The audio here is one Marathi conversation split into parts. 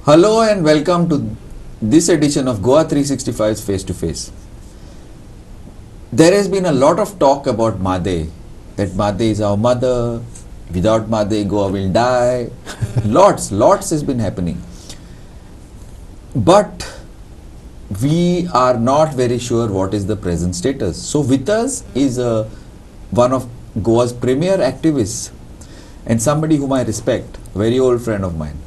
Hello and welcome to this edition of Goa 365's Face to Face. There has been a lot of talk about Mhadei, that Mhadei is our mother, without Mhadei Goa will die. lots has been happening. But we are not very sure what is the present status. So with us is one of Goa's premier activists and somebody whom I respect, a very old friend of mine,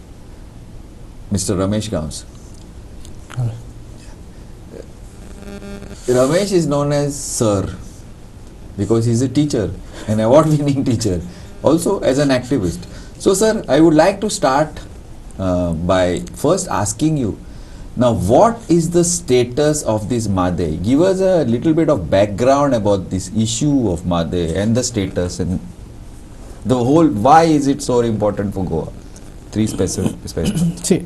Mr. Ramesh Gawas. Ramesh is known as Sir because he is a teacher, an award-winning teacher, also as an activist. So, sir, I would like to start by first asking you, now what is the status of this Mhadei? Give us a little bit of background about this issue of Mhadei and the status and the whole, why is it so important for Goa? Three specific. See,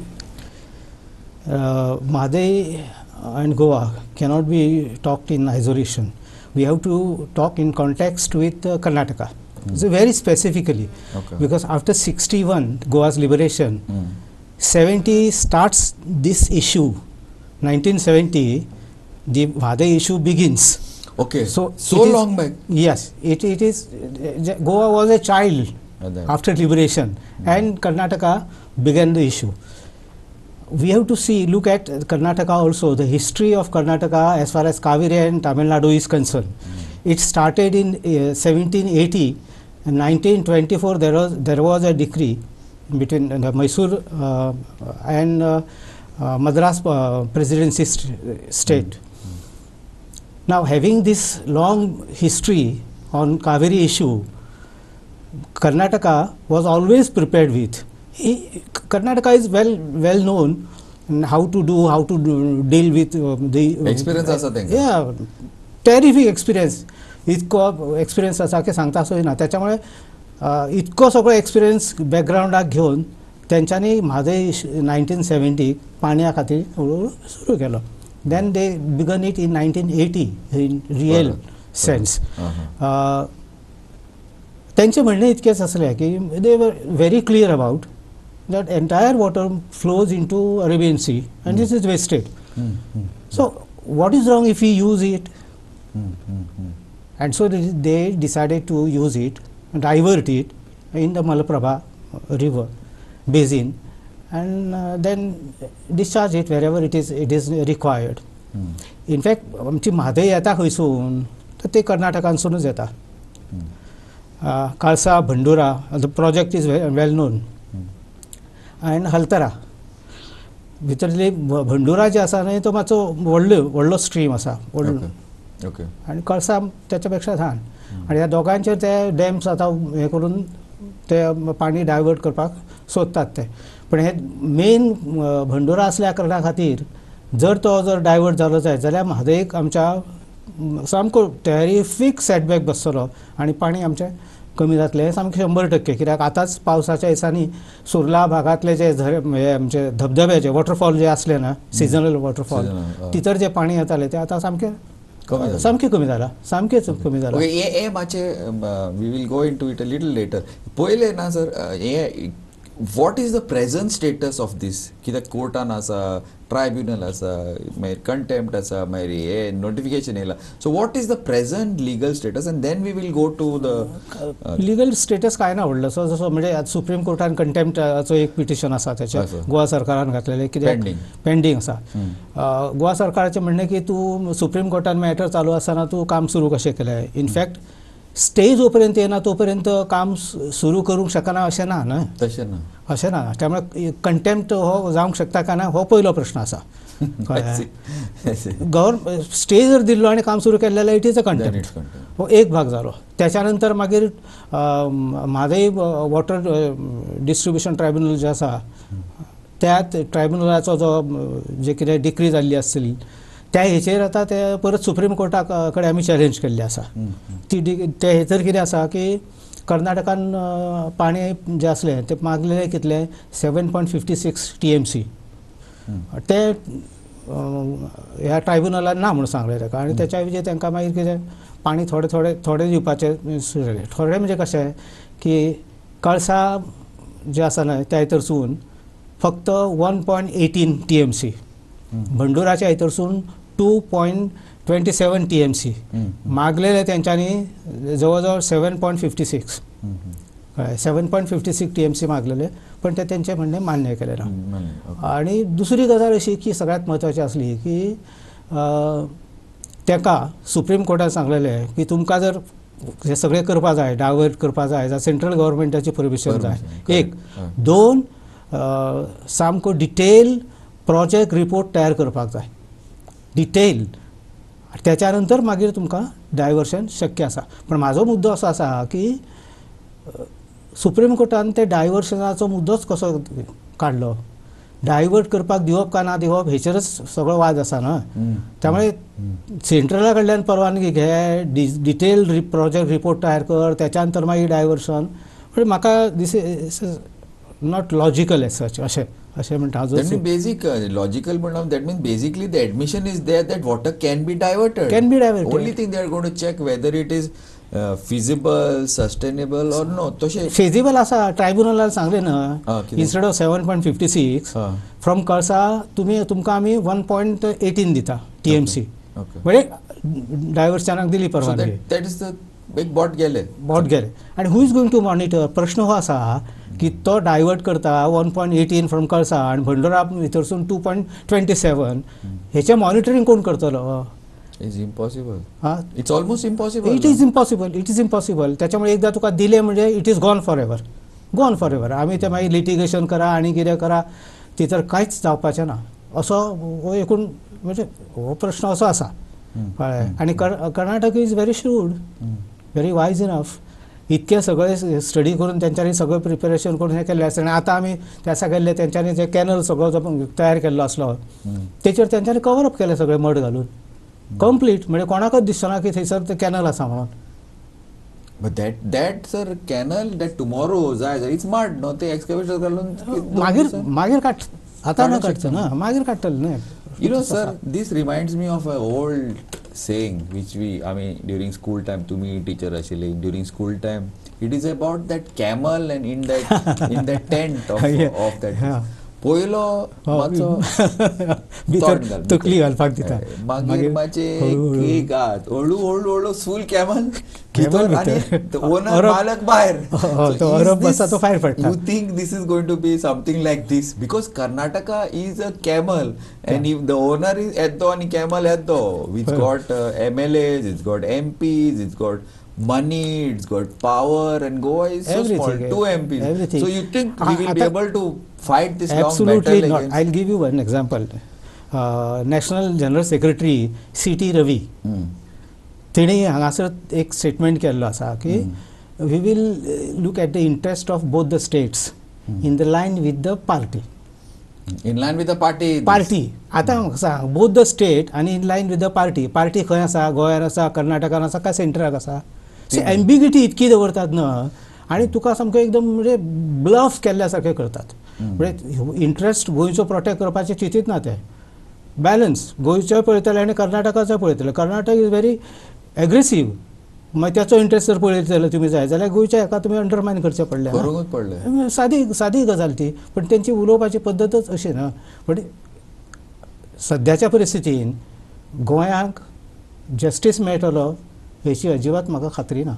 Mhadei and Goa cannot be talked in isolation. We have to talk in context with Karnataka. So very specifically, because after 61, Goa's liberation, 70 starts this issue. 1970, the Mhadei issue begins. Okay, so long back. Yes, it is. Goa was a child after liberation, and Karnataka began the issue. We have to look at Karnataka also, the history of Karnataka as far as Kaveri and Tamil Nadu is concerned. It started in 1780, and 1924 there was a decree between Mysore and Madras Presidency state. Now, having this long history on Kaveri issue, Karnataka was always prepared with. Karnataka is well known in how to deal with the experience असा त्यांचा. Yeah, terrific experience. इतको एक्सपिरियन्स असा की सांगता सोय ना. त्याच्यामुळे इतको सगळो एक्सपिरियन्स बॅकग्राउंडाक घेऊन त्यांच्यानी म्हादई 1970 पाण्या खातीर सुरू केलो. Then they began it in 1980 in real sense. त्यांचे म्हणणे इतकेच असले की they were very clear about that entire water flows into Arabian Sea and this is wasted. So what is wrong if we use it? And so they decided to use it, divert it in the Malaprabha river basin and then discharge it wherever it is required. In fact, आमची म्हादई येता खंयसून तर ते कर्नाटकांसूनच येता. Kalsa, Bandura, the project is well known. And Haltara. भितरली Bhandura जे आसा न्हय तो मातसो व्हडलो स्ट्रीम आसा. आणि कळसा त्याच्यापेक्षा ल्हान. आणि ह्या दोगांचेर ते डॅम्स आतां हे करून ते पाणी डायवर्ट करपाक सोदतात ते. पण हे मेन भंडुरा असल्या कारणा खातीर जर डायवर्ट जालो जायत जाल्यार म्हादईक आमच्या सामको टेरिफीक सेटबॅक बसतलो आणि पाणी आमचें कमी जातलें सामकें 100%. कित्याक आतांच पावसाच्या दिसांनी सुर्ला भागांतले जे आमचे धबधबे जे वॉटरफॉल जे असले ना, सिजनल वॉटरफॉल, तितर जे पाणी येतालें ते आतां सामकें कमी जाला. सामकेंच कमी जाला. हे मातशें we will go into it a little later. पयले ना सर, हे what is the present status of this? कित्याक कोर्टान आसा, ट्रायब्युनल आसा, मागीर कंटेम्प्ट आसा, मागीर हे नोटिफिकेशन येयला. So what is the present legal status and then we will go to the legal status काय ना व्हडलो. सो जसो म्हणजे सुप्रीम कोर्टान कंटेम्प्टाचो एक पिटिशन आसा त्याचे गोवा सरकारान घातलेले, कित्याक पेंडींग आसा. गोवा सरकाराचें म्हणणें की तूं सुप्रीम कोर्टान मॅटर चालू आसतना तूं काम सुरू कशें केलें. इनफॅक्ट स्टे जोपर्यंत येना तोपर्यंत काम सुरू करूंक शकना अशें ना न्हय. तशें ना, अशें ना. त्यामुळे कंटेम्प्ट हो जावंक शकता काय ना हो पयलो प्रश्न आसा. स्टे जर दिल्लो आनी काम सुरू केलें जाल्यार इट इज अ कंटेम्प्ट. हो एक भाग जालो. त्याच्या नंतर मागीर म्हादई वॉटर डिस्ट्रिब्युशन ट्रायब्युनल जे आसा त्या ट्रायब्युनलाचो जे कितें डिक्री जाल्ली आसतली त्या हेचेर आतां ते परत सुप्रीम कोर्टा कडेन आमी चॅलेंज केल्ली आसा. ते हेचेर कितें आसा की कर्नाटकान पाणी जे असलें ते मागलेलें कितलें 7.56 TMC. ते ह्या ट्रायब्युनलान ना म्हणून सांगलें ताका. आनी त्याच्या विशीं तांकां मागीर कितें पाणी थोडे दिवपाचें सुरू जालें. थोडे म्हणजे कशें की कळसा जे आसा न्हय त्या भितरसून फक्त 1.18 TMC, भंडुराच्या इथरसून 2.27 TMC, मागलेले त्यांच्यानी जवळजवळ 7.56 7.56 TMC मागलेले, पण ते त्यांचे म्हणणे मान्य केले ना. आणि दुसरी गजाल अशी की सगळ्यात महत्त्वाची असली की ताका सुप्रीम कोर्टान सांगलेले की तुमकां जर हे सगळे करपा जाय, डायवर्ट करपा जाय जाल्यार सेंट्रल गव्हर्मेंटाची परमिशन जाय. एक दोन सामको डिटेल प्रोजेक्ट रिपोर्ट तयार करपाक जाय, डिटेल. त्याच्या नंतर मागीर तुमकां डायवर्शन शक्य आसा. पण म्हाजो मुद्दो असो आसा की सुप्रीम कोर्टान ते डायवर्शनाचो मुद्दोच कसो काडलो, डायवर्ट करपाक दिवप का ना दिवप हेचेरच सगळो वाद आसा ना. त्यामुळे सेंट्रला कडल्यान परवानगी घे, डिटेल प्रोजेक्ट रिपोर्ट तयार कर, त्याच्या नंतर मागीर डायवर्शन. म्हणजे म्हाका this is not logical as such अशें म्हणटा हांव. That means basic logical, but now that means basically the admission is there that water can be diverted. Can be diverted. Only thing they are going to check whether it is feasible, sustainable or no. तशें feasible आसा. ट्रायब्युनलान सांगले ना, इन्स्टेड ऑफ 7.56 फ्रॉम कळसा तुमकां आमी 1.18 दिता TMC. म्हणजे डायवर्शनाक दिली परवानगी. that is the big bot गेले. आणि who is going to monitor. प्रश्न हो आसा की तो डायवर्ट करता 1.18 फ्रॉम कळसा आणि भंडोरा भितरसून 2.27, हेचे मॉनिटरींग कोण करतलो. It's impossible. It's almost impossible. It is impossible. त्याच्यामुळे एकदा तुका दिले म्हणजे it is gone for ever. आम्ही ते मागीर लिटिगेशन करा आणि कितें करा, ती तर कांयच जावपाचें ना. असो हो एकूण म्हणजे हो प्रश्न असो आसा कळ्ळें. आणि Karnataka is very shrewd, very wise enough. इतके सगळे स्टडी करून त्यांच्यानी सगळं प्रिपेरेशन करून हे केल्लें आसा. आनी आतां आमी त्या सगळ्या त्यांच्यानी जे कॅनल सगळो जो तयार केल्लो आसलो तेचेर त्यांच्यानी कवर अप केलें सगळें मड घालून कंप्लीट. म्हणजे कोणाकच दिसना की थंयसर ते कॅनल आसा म्हणून. But that sir canal that tomorrow जाय it's mud no ते excavator घालून मागीर काट आता न काडचो ना, मागीर काडटले न्हय. You know sir, this reminds me of a old saying which I mean during school time, to me teacher ashile during school time, it is about that camel and in that tent of that पयलो मातसो भितर तकली घालपाक दिता, मागीर मातशे केक घात, हळू फूल कॅमल भितर आनी ओनर मालक भायर. तो अरब बसा तो भायर पडटा. You think this is going to be something like this because Karnataka is a camel and if the owner is etto and camel etto, which got MLAs, it's got MPs, it's got money, it's got power, and Goa is so small, 2 MPs. Everything. So you think we will be able to fight this long battle? Absolutely not. I'll give you one example. National General Secretary C.T. Ravi, तिणी हांगासर एक स्टेटमेंट केल्लो आसा की we will look at the interest of both the states in the line with the party. In line with the party. आतां म्हाका सांग, बोथ द स्टेट आनी in line with the party. Party खंय आसा, गोंयान आसा, कर्नाटकान आसा काय सेंट्राक आसा. एम्बिग्युटी इतकी दवरतात ना आणि तुका सामको एकदम म्हणजे ब्लफ केल्ल्या सारकें करतात. म्हणजे इंट्रस्ट गोंयचो प्रोटेक्ट करपाचें चिंतीत ना ते. बॅलन्स गोंयचोय पळयतले आनी कर्नाटकाचोय पळयतले. Karnataka is very aggressive. मागीर त्याचो इंट्रस्ट जर पळयत जाल्यार तुमी जाय जाल्यार गोंयच्या हेका तुमी अंडरमायन करचें पडलें. सादी गजाल ती. पण तेंची उलोवपाची पद्दतच अशी ना. पण सद्याच्या परिस्थितीन गोंयांक जस्टीस मेळटलो हेची अजिबात म्हाका खात्री ना.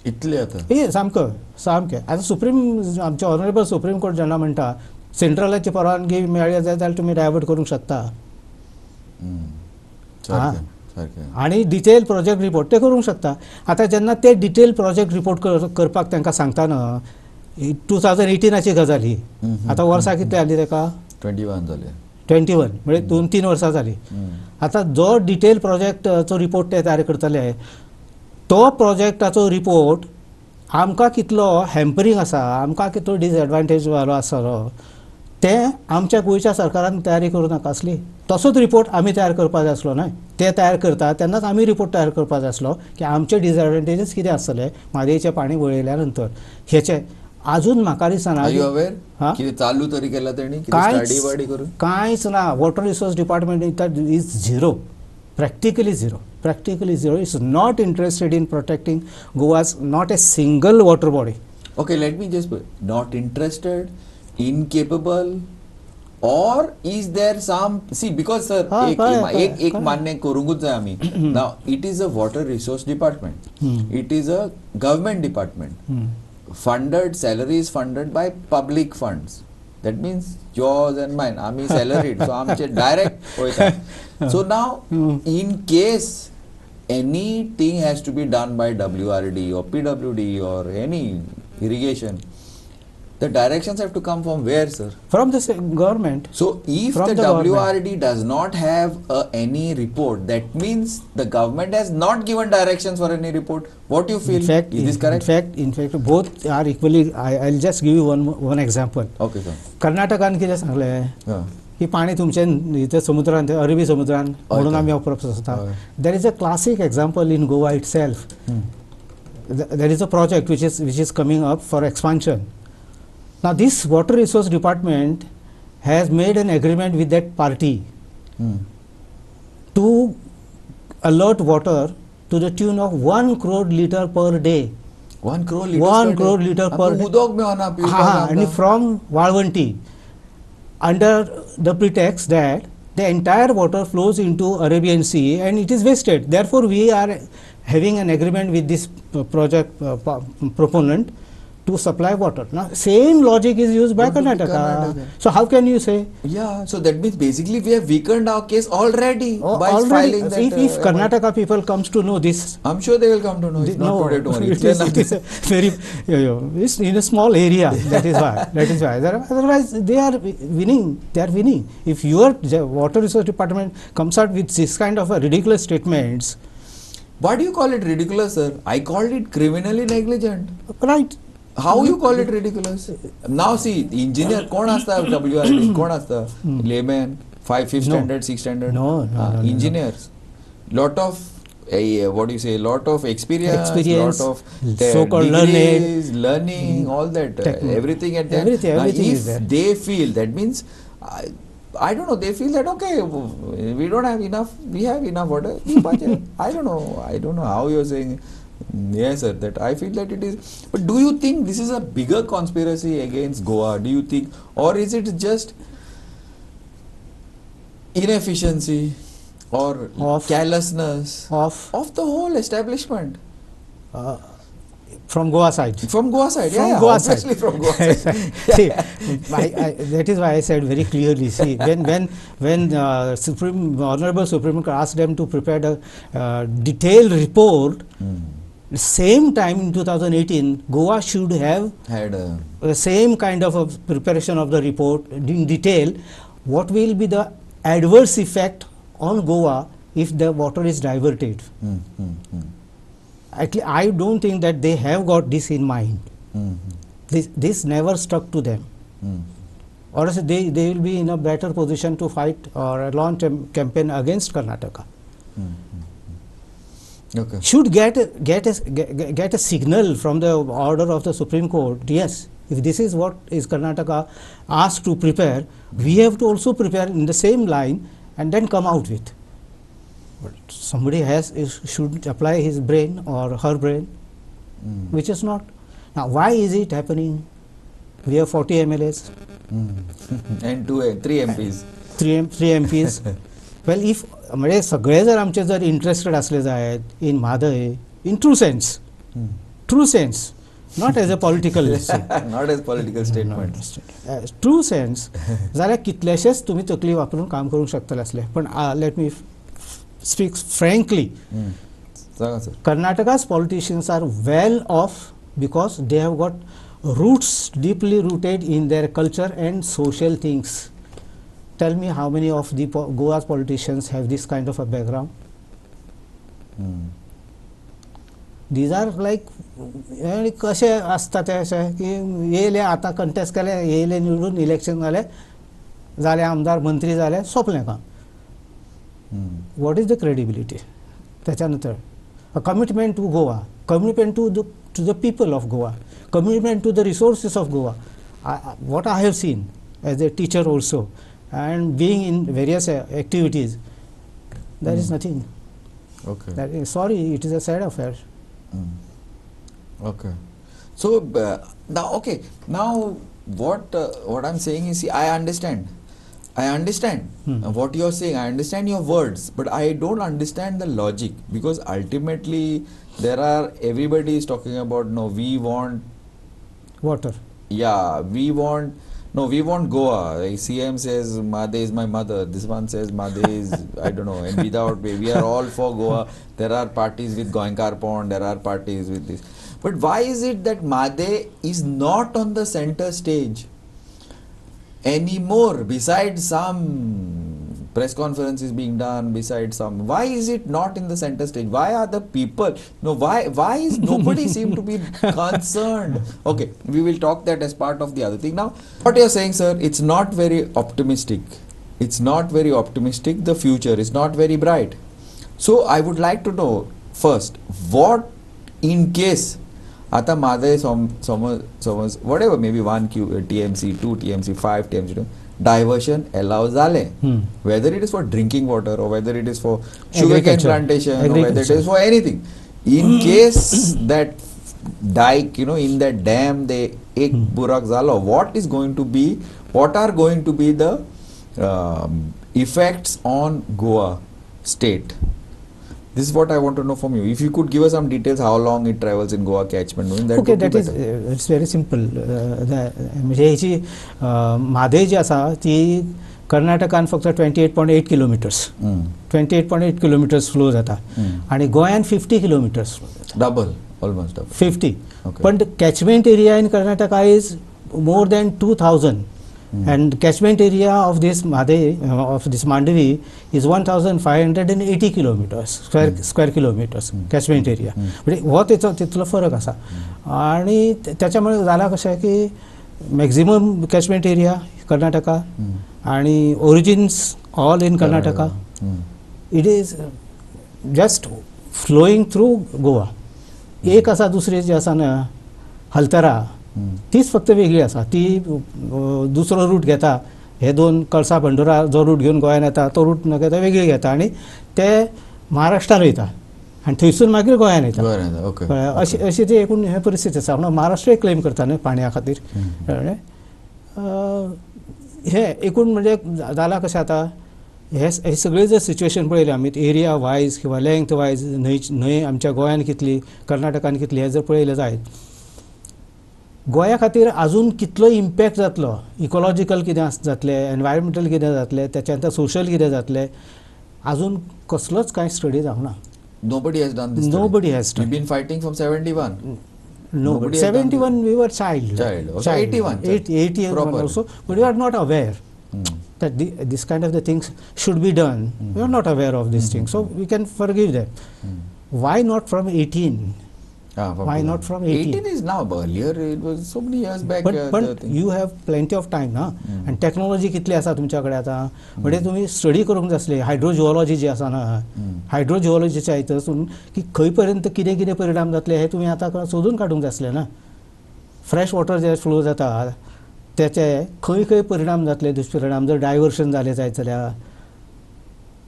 इतले आता हे सामकें आतां आमचे ऑनरेबल सुप्रीम कोर्ट जेन्ना म्हणटा सेंट्रलाची परवानगी मेळ्ळी जाल्यार तुमी डायवर्ट करूंक शकता. आणि डिटेल प्रोजेक्ट रिपोर्ट ते करूंक शकता. आता जेन्ना ते डिटेल प्रोजेक्ट रिपोर्ट करपाक तांकां सांगता ना, 2018ची गजाल ही. आता वर्सां कितली जाली ताका? 21 जाले. 21 म्हणजे 2-3 वर्सां जाली. आता जो डिटेल प्रोजेक्टाचो रिपोर्ट ते तयार करतले, तो प्रोजेक्टाचो रिपोर्ट आमकां कितलो हॅम्परींग आसा, आमकां कितलो डिसएडवांटेज वालो आसलो, ते आमच्या गोंयच्या सरकारान तयारी करूं नाका आसली. तसोच रिपोर्ट आमी तयार करपाक जाय आसलो न्हय. ते तयार करता तेन्नाच आमी रिपोर्ट तयार करपाक जाय आसलो की आमचे डिसएडवांटेजीस कितें आसतले म्हादईचें पाणी वळयल्या नंतर. हेचे अजून म्हाका दिसना चालू तरी केला तेणी कांयच ना. Water resource department is zero, practically zero. It's not interested in protecting Goa's not a single water body. Okay, let me just not interested. incapable, or is there some, see, because sir एक मान्य करूंगच जाय आमी. Now it is a water resource department, it is a government department, funded, salaries funded by public funds, that means yours and mine, आमी salaried, so आमचे direct वयता. So now in case anything has to be done by WRD or PWD or any irrigation, the directions have to come from where, sir? From the government. So if the WRD does not have any report, that means the government has not given directions for any report. What do you feel? Is this correct? In fact, both are equally. I'll just give you one example. Okay, sir. कर्नाटकान कितें सांगलें की पाणी तुमचे इथे समुद्रांत, अरबी समुद्रान म्हणून आमी वापरप आसता. There is a classic example in Goa itself. There is a project which is coming up for expansion. Now this water resource department has made an agreement with that party to allot water to the tune of 1 crore liter per day. 1 crore liters 1 crore liter per day. And from Valvanti, under the pretext that the entire water flows into Arabian Sea and it is wasted. Therefore, we are having an agreement with this project proponent to supply water. Now, same logic is used by Karnataka. So, how can you say? Yeah, so that means basically we have weakened our case already by filing that. If Karnataka people comes to know this, I'm sure they will come to know. It's not today, tomorrow. It is a very, it's in a small area. That is why. Otherwise, they are winning. They are winning. If your water resource department comes out with this kind of a ridiculous statements. Why do you call it ridiculous, sir? I called it criminally negligent. Right. How you call it ridiculous? Now see, engineer, कौन आस्ता है WRD? कौन आस्ता? Layman, 5th standard, 6th standard. No. Engineers, lot of what do you say? Lot of experience, lot of so-called learning, all that, everything at that. Everything if is there. they feel, that means I don't know. They feel that okay, we don't have enough. We have enough water. I don't know how you're saying. Yes, sir. That I feel that it is. But do you think this is a bigger conspiracy against Goa? Do you think, or is it just inefficiency or carelessness of the whole establishment? From Goa side. From Goa side, obviously from Goa side. See, that is why I said very clearly. See, when Honorable Supreme Court asked them to prepare the detailed report. Same time in 2018, Goa should have had the same kind of a preparation of the report in detail. What will be the adverse effect on Goa if the water is diverted? Actually, I don't think that they have got this in mind. This never stuck to them. Or else they will be in a better position to fight or launch a campaign against Karnataka. Okay. Should get a signal from the order of the Supreme Court. Yes, if this is what is Karnataka asked to prepare, we have to also prepare in the same line and then come out with. But somebody should apply his brain or her brain, which is not. Now, why is it happening? We have 40 MLAs and 3 MPs. 3 MPs. Well, if म्हणजे सगळे जर आमचे जर इंटरेस्टेड असले जायत in Mhadei in true sense not as a political not as political statement true sense जाल्यार कितलेशेच तुम्ही तकली वापरून काम करूंक शकतले असले. पण let me speak frankly, Karnataka's politicians are well off because they have got roots deeply rooted in their culture and social things. Tell me how many of the Goa's politicians have this kind of a background? These are like कशे असता ते अशे की येयले आता कंटेस्ट केले, येयले निवडून इलेक्शन जाले आमदार मंत्री जाले सोंपलें काम. What is the credibility? त्याच्यानंतर a commitment to Goa, commitment to the people of Goa, commitment to the resources of Goa. What I have seen as a teacher also, and being in various activities, there is nothing. Okay. Sorry, it is a sad affair. Okay. So now what I'm saying is, see, I understand what you're saying. I understand your words, but I don't understand the logic, because ultimately everybody is talking about, no, we want water. Yeah, we want Goa. Like CM says Mhadei is my mother. This one says Mhadei is I don't know. And we are all for Goa. There are parties with Goenkar Pond. There are parties with this. But why is it that Mhadei is not on the center stage anymore? Besides some press conferences being done, besides some, why is it not in the center stage? Why are the people, no, why is nobody seem to be concerned? Okay, we will talk that as part of the other thing. Now, what you're saying, sir, it's not very optimistic. It's not very optimistic. The future is not very bright. So I would like to know first, what in case आता Mhadei समज whatever, maybe 1 TMC, 2 TMC, 5 TMC diversion allows zale, whether it is for drinking water or whether it is for sugarcane plantation or whether it is for anything, in case that dike, in that dam they ek burak zalo, what are going to be the effects on Goa state? This is what I want to know from you. If you could give us some details, how long it travels in Goa catchment. Okay, that is it's very simple. म्हणजे ही म्हादई जी आसा ती कर्नाटकान फक्त 28.8 किलोमिटर्स 28.8 किलोमिटर्स फ्लो जाता आणि गोंयान 50 किलोमिटर्स फ्लो जाता. Double, almost double. 50. पण catchment area in Karnataka is more than 2000. And catchment area of this Mhadei, of this Mandavi is 1580 kilometers, square kilometers catchment area. म्हणजे हो तितलो फरक आसा. आणि त्याच्यामुळे जाला कशें की मॅक्झिमम कॅचमेंट एरिया कर्नाटका आणि origins all in Karnataka. It is just flowing through Goa. एक आसा दुसरी जी आसा ना हलतरा, तीच फक्त वेगळी आसा. ती दुसरो रूट घेता. हे दोन कळसा भंडोरा जो रूट घेवन गोंयान येता तो रूट न घेता वेगळी घेता आणि ते महाराष्ट्रान वयता आणि थंयसून मागीर गोंयान येता. अशी ती एकूण हे परिस्थिती आसा. म्हणून महाराष्ट्र क्लेम करता न्हय पाण्या खातीर. हे एकूण म्हणजे जाला कशें आतां, हे सगळे जर सिच्युएशन पळयलें आमी एरिया वायज किंवा लेंथ वायज, न्हंय आमच्या गोंयान कितली, कर्नाटकान कितली, हे जर पळयलें जायत, गोंया खातीर आजून कितलो इम्पॅक्ट जातलो, इकॉलॉजिकल कितें जातलें, एनवायरमेंटल कितें जातलें, त्याच्या नंतर सोशल कितें जातलें, आजून कसलोच कांय स्टडी जावना. Nobody has done this. Nobody has done. We've been fighting from 71. Nobody 71 we were child. Also 81. 81 also, but we are not aware that this kind of the things should be done. We are not aware of these things, so we can forgive them. Why not from 18? Why not from 18? 18 is now. Earlier it was so many years back. But you have plenty of time ना. आणि टेक्नॉलॉजी कितली आसा तुमच्याकडे आता. म्हणजे तुम्ही स्टडी करूंक जाय आसली. हायड्रोजिओलॉजी जी आसा ना, हायड्रोजिओलॉजीच्या हितून की खंय पर्यंत कितें कितें परिणाम जातले हे तुम्ही आता सोदून काडूंक जाय आसले ना. फ्रेश वॉटर जे फ्लो जाता त्याचे खंय खंय परिणाम जातले, दुष्परिणाम, जर डायवर्शन जाले जायत जाल्यार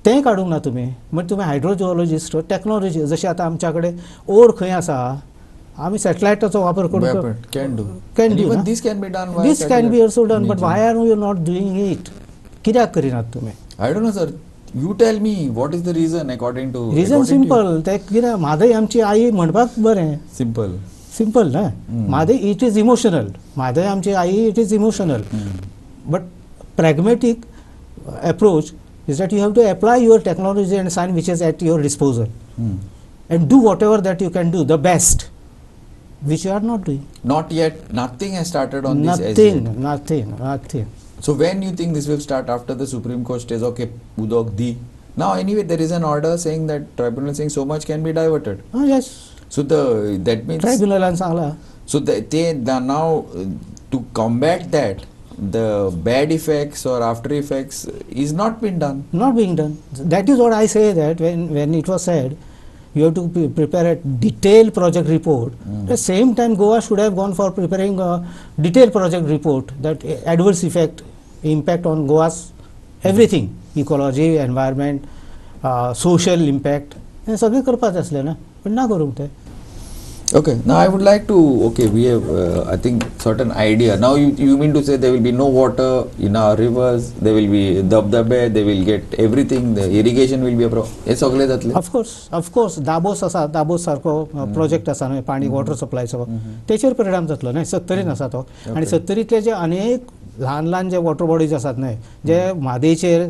तें काडूंक ना तुमी. म्हणजे तुमी हायड्रोजिओलॉजिस्ट, टेक्नॉलॉजी, जशें आतां आमच्या कडेन ओर खंय आसा, आमी सॅटेलायटाचो वापर करून can do. This can be done. This can be also done, but why are you not doing it? कित्याक करिनात तुमी? I don't know, sir. You tell me what is the reason according to. Reason simple. ते कितें म्हादई आमची आई म्हणपाक बरें. Simple ना. Mhadei it is emotional. Mhadei आमची आई it is emotional. But pragmatic approach is that you have to apply your technology and science which is at your disposal and do whatever that you can do, the best, which you are not doing. Not yet. Nothing has started on this as yet. Nothing. So when you think this will start? After the Supreme Court says, okay, Udok di. Now anyway there is an order saying that tribunal saying so much can be diverted. Oh yes. So that means tribunal an सांगला. So they now to combat that, the bad effects or after effects is not being done. Not being done. That is what I say, that when it was said you have to prepare a detailed project report. At the same time Goa should have gone for preparing a detailed project report that adverse impact on Goa's everything, ecology, environment, social impact, हे सगळे करपाक आसले ना, पण ना करूंक ते. Okay, now I would like to, okay, we have, I think, certain idea. Now you mean to say there will be no water in our rivers, there will be dabdabe, they will get everything, the irrigation will be a problem. हे सगळे जातले. ऑफकोर्स दाबोस आसा, दाबोस सारको प्रोजेक्ट आसा न्हय पाणी वॉटर सप्लायचो, तेचेर परिणाम जातलो न्हय. 70 आसा तो, आनी 70तले जे अनेक ल्हान ल्हान जे वॉटर बॉडीज आसात न्हय, जे म्हादेचेर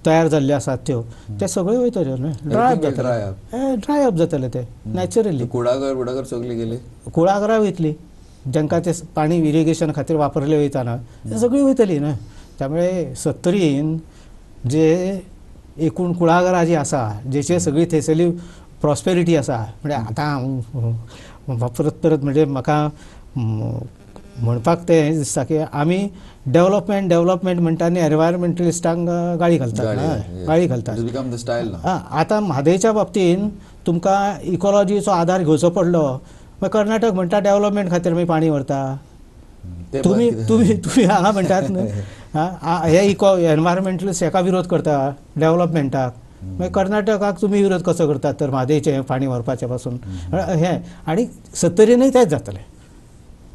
तयार जाल्ले आसात ते सगळे वयतले न्हय, ड्राय अप जातले ते नॅचरली. कुळागर सगळे गेले, कुळागरां वयतली, जांकां ते पाणी इरिगेशन खातीर वापरले वयताना ते सगळी वयतली न्हय. त्यामुळे 70 जे एकूण कुळागरां जी आसा, जेचेर सगळी थंयसरली प्रॉस्पेरिटी आसा, म्हणजे आतां परत म्हणजे म्हाका म्हणपाक तें दिसता की आमी डेव्हलपमेंट म्हणटा आनी एनवायरमेंटलिस्टांक गाळी घालतात. आतां म्हादेच्या बाबतीन तुमकां इकॉलॉजीचो आधार घेवचो पडलो, मागीर कर्नाटक म्हणटा डेव्हलपमेंट खातीर आमी पाणी व्हरता. तुम्ही हांगा म्हणटात हे एनवायरमेंटलिस्ट हेका विरोध करता डेव्हलपमेंटाक, मागीर कर्नाटकाक तुमी विरोध कसो करतात तर म्हादेचें पाणी व्हरपाचे पासून हें. आनी 70 तेंच जातलें.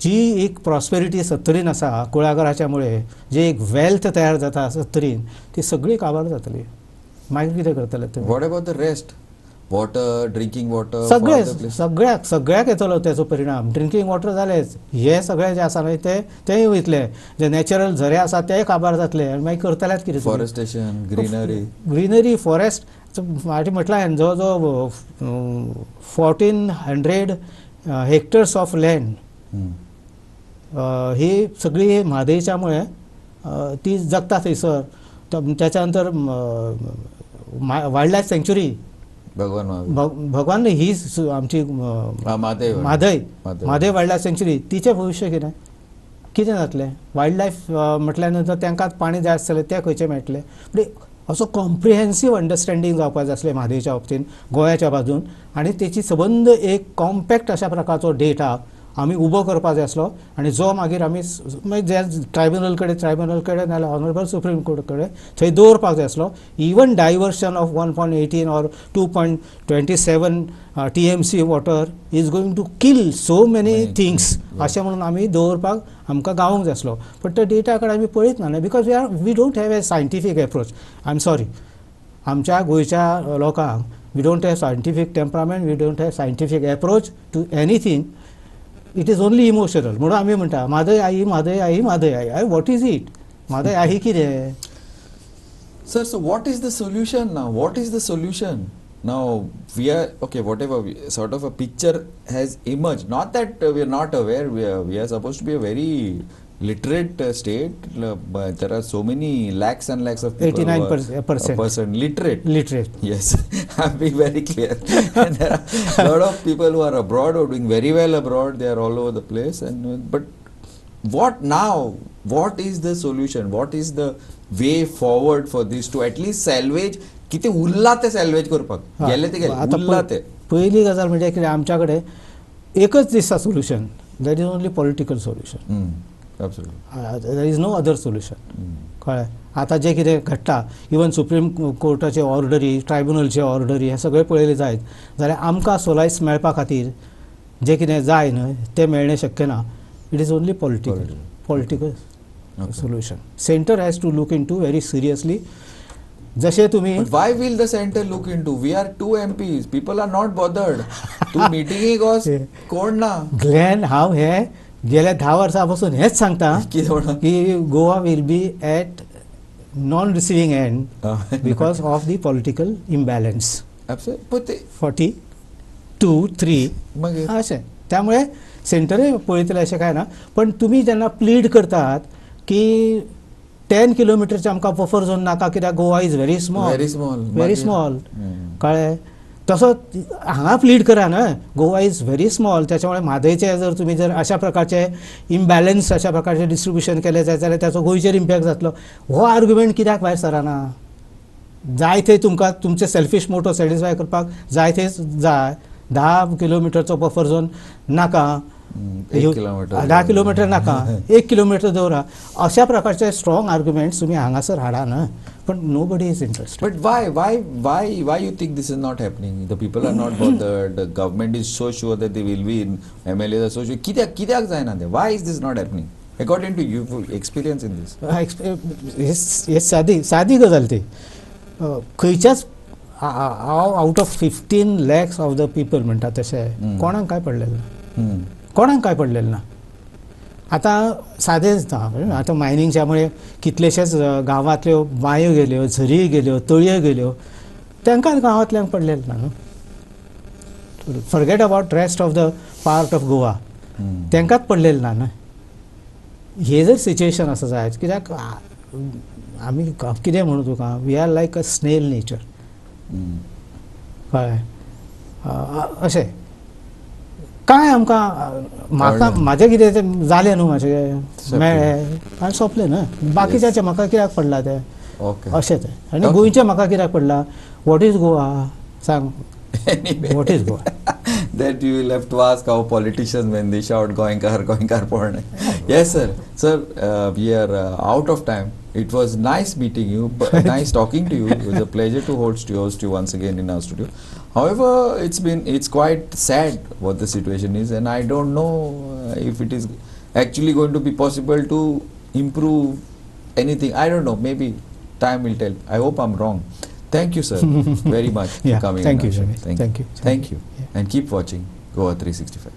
जी एक प्रॉस्पेरिटी 70 आसा कुळागराच्या मुळे, जे एक वेल्थ तयार जाता 70, ती सगळी काबार जातली. मागीर कितें करतले तुमी? What about the rest? Water, drinking water, सगळ्याक येतलो तेचो परिणाम. ड्रिंकिंग वॉटर जालेच, हे सगळे जे आसा न्हय तेय वयतले, जे नॅचरल झरे आसा ते काबार जातले. आनी मागीर करतल्यात कितें? फॉरेस्टेशन, ग्रीनरी, फॉरेस्ट फाटी म्हटलां हांवें, जो 1400 हेक्टर्स ऑफ लँड ही सगळी म्हादेच्या मुळे ती जगता थंयसर. त्याच्या नंतर वायल्ड लायफ सँक्च्युरी भगवान ही आमची म्हादय वायल्ड लायफ सँक्च्युरी, तिचें भविश्य कितें जातलें? वायल्ड लायफ म्हटल्या नंतर तांकां पाणी जाय आसतलें, ते खंयचे मेळटले? म्हणजे असो कॉम्प्रिहेन्सीव अंडरस्टँडींग जावपाक जाय आसलें म्हादेच्या बाबतीन, गोंयाच्या बाजून. आनी तेची सबंद एक कॉम्पॅक्ट अशा प्रकारचो डेटा आमी उबो करपाक जाय आसलो, आनी जो मागीर आमी ट्रायब्युनल कडेन नाल्यार ऑनरेबल सुप्रीम कोर्ट कडेन थंय दवरपाक जाय आसलो. Even diversion of 1.18 or 2.27 TMC water is going to kill so many things अशें म्हणून आमी दवरपाक आमकां गावूंक जाय आसलो. बट त्या डेटा कडेन आमी पळयत ना, because we don't have a scientific approach. I am sorry, आमच्या गोंयच्या लोकांक we don't have scientific temperament, we don't have scientific approach to anything. It is only emotional. म्हणून आमी म्हणटा म्हादय आई, म्हादय आई, म्हादय आई. What is it? म्हादय आई कितें? Sir, so what is the solution now? What is the solution? Now, we are, okay, whatever, sort of a picture has emerged. Not that we are not aware, we are supposed to be a very literate state, but there are so many lakhs and lakhs of people 89% literate. Yes, I'm being very clear. And there are a lot of people who are abroad, who are doing very well abroad, they are all over the place. But what now? What is the solution? What is the way forward for this to at least salvage? किती उरला ते सॅल्वेज करपाक गेले ते गेले उरला ते. पहिली गजाल म्हणजे कितें, आमच्या कडेन एकच दिसता solution, that is only political solution. There is no other solution. कळ्ळें? आतां जें कितें घडटा, इवन सुप्रीम कोर्टाचे ऑर्डरी, ट्रायब्युनलचे ऑर्डरी, हे सगळे पळयले जायत जाल्यार आमकां सोलायस मेळपा खातीर जें कितें जाय न्हय तें मेळणें शक्य ना. It is only political solution. Center has to look into very seriously. जशे तुम्ही, but why will the center look into? We are 2 MPs. People are not bothered. तू मीटिंगेक वच, कोण ना. ग्लेन, हांव हे गेल्या 10 वर्सां पासून हेच सांगता की Goa will be at non receiving end because of the political imbalance. 42-3 अशें. त्यामुळे सेंटरय पळयतले अशें कांय ना. पण तुमी जेन्ना प्लीड करतात की 10 किलोमिटरचे आमकां बफर झोन नाका कित्याक गोवा इज व्हेरी स्मॉल. कळ्ळें? तसो हांगा प्लीड करा न्हय, गोवा इज व्हेरी स्मॉल. त्याच्यामुळे म्हादयचे जर अशा प्रकारचे इम्बॅलन्स, अशा प्रकारचे डिस्ट्रिब्युशन केले जाल्यार त्याचो गोंयचेर इम्पॅक्ट जातलो. हो आर्ग्युमेंट कित्याक भायर सराना? जाय थंय तुमकां तुमचे सेल्फीश मोटो सॅटिस्फाय करपाक जाय थंय जाय. 10 किलोमिटरचो बफर झोन नाका, एक किलोमीटर 10 किलोमीटर नाका 1 किलोमीटर दवरा अशा प्रकारचे स्ट्रॉंग आर्ग्युमेंट्स तुम्ही हांगासर हाडा ना पण nobody is interested. But why you think this is not happening? The people are not bothered. The government is so sure that they will win. MLAs are so sure. कित्याक जायना ते? Why is this not happening? According to you, experience in this. हे सादी गजाल ती खंयच्याच out of 15 lakhs of the people म्हणटा तशे कोणाक काय पडलेलें ना. कोणाक काय पडलेलें ना. आतां सादेंच ना. आतां मायनिंगच्या मुळे कितलेशेच गांवांतल्यो बांयो गेल्यो, झरी गेल्यो, तळयो गेल्यो तांकां गांवांतल्यांक पडलेलें ना न्हू. Forget about rest of the part of Goa तांकांच पडलेलें ना. हे जर सिच्युएशन आसा जायत कित्याक आमी कितें म्हणू तुका we are like a snail nature. कळ्ळें अशें काय आमकां म्हाका म्हाजें कितें तें जालें न्हू म्हाजें मेळ्ळें आनी सोंपलें न्हू. बाकीच्याचे म्हाका कित्याक पडला तें अशें तें. आनी गोंयचें म्हाका कित्याक पडला वॉट इज गोवा सांग. What is Goa? That you will have to ask our politicians when they shout Goinkar porn. Yes sir. Sir, we are out of time. It was nice meeting you, nice talking to you. It was a pleasure to host you once again in our studio. However, it's quite sad what the situation is, and I don't know if it is actually going to be possible to improve anything. I don't know. Maybe time will tell. I hope I'm wrong. Thank you, sir, very much for coming. Thank you, on our show. Ramesh. Thank you. Thank you. And keep watching Goa 365.